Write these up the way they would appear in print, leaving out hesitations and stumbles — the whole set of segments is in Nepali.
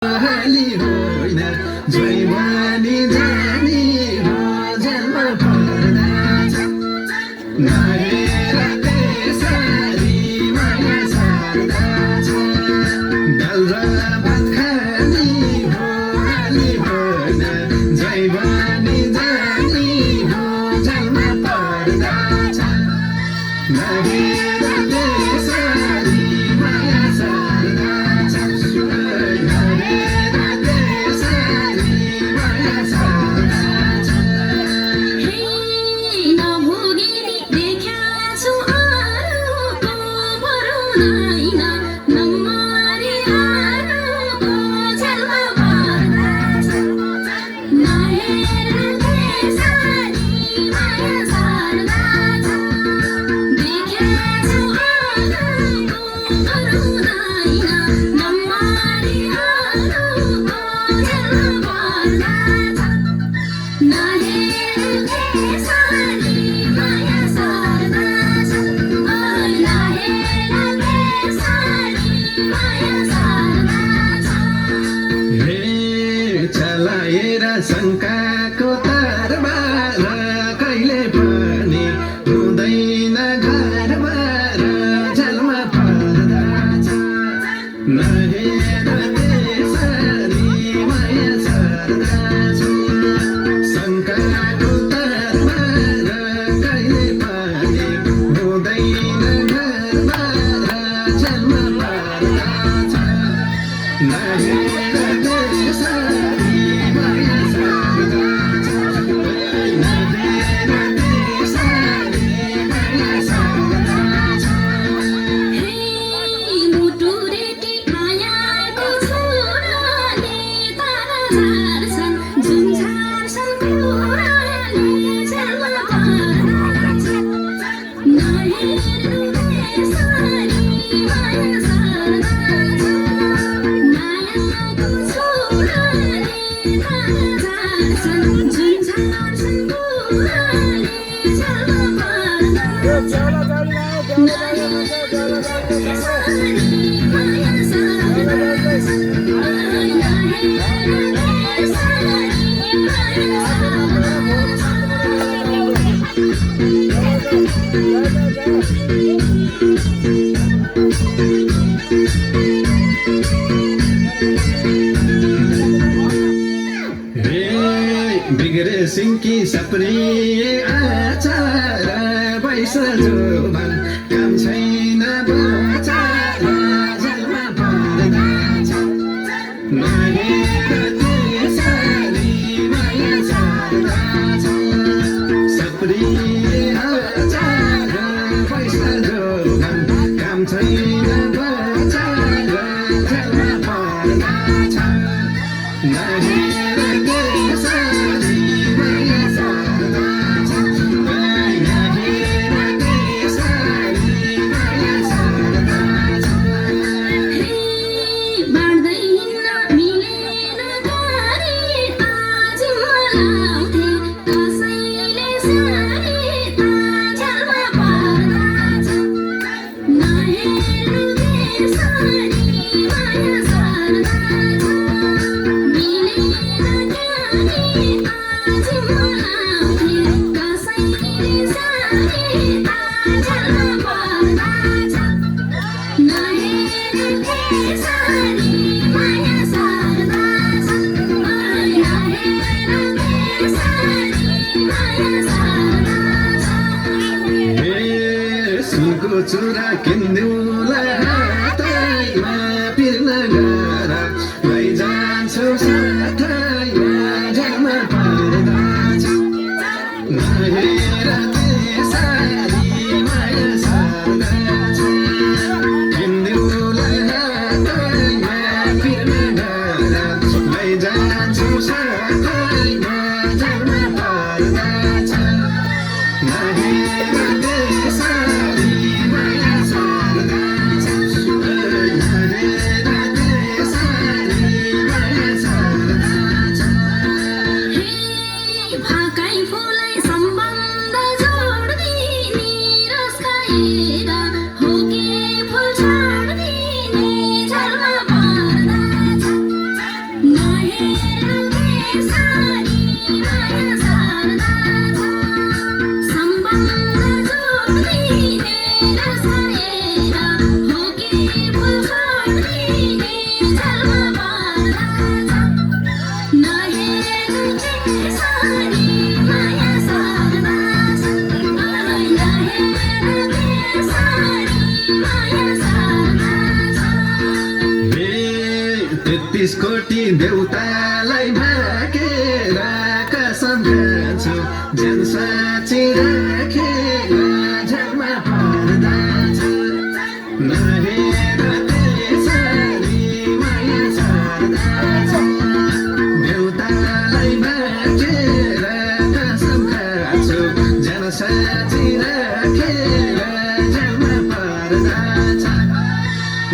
हाली होइन जैवानी जानी रोजेलमा पर्दा छ नहेर त्यसरी माया सार्दा छ दाल र भात खानी हाली होइन जैवानी जानी रोजेलमा पर्दा छ नहेर त्यसरी माया सार्दा छ चलाएर शङ्काको तारबार कहिले पनि हुँदैन घरबार झलमा पर्दा छ नहेर त्यसरी माया सर्दा छ शङ्काको तारबार कहिले पनि हुँदैन घरबार झलमा पर्दा छ नहेर त्यसरी बिग्रे सिङ्की सप्रे आचार बैस जोबन काम छैन बचार झलमा पर्दा छ नहेर त्यसरी माया सार्दा छ सप्रे आचार बैस जोबन काम छैन बचार झलमा पर्दा छ नहेर त्यसरी तेत्तीस कोटी देउतालाई भाकेर कसम खान्छु ज्यान साँची राखेर झ्यालमा पर्दा नहेर त्यसरी माया सार्दा देउतालाई भाकेर कसम खान्छु ज्यान साँची राखेर झ्यालमा पर्दा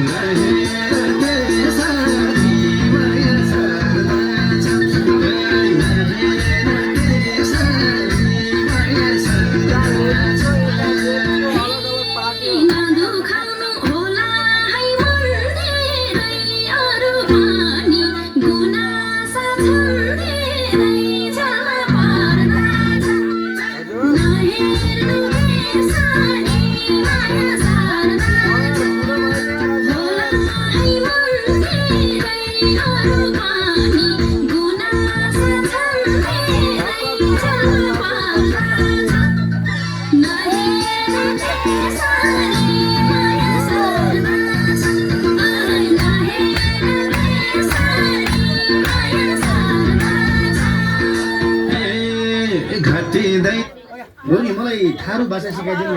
नहेर त्यसरी माया सार्दा नहेर त्यसरी माया सार्दा घटिँदै हो नि मलाई थारू भाषा सिकाइदिनु न।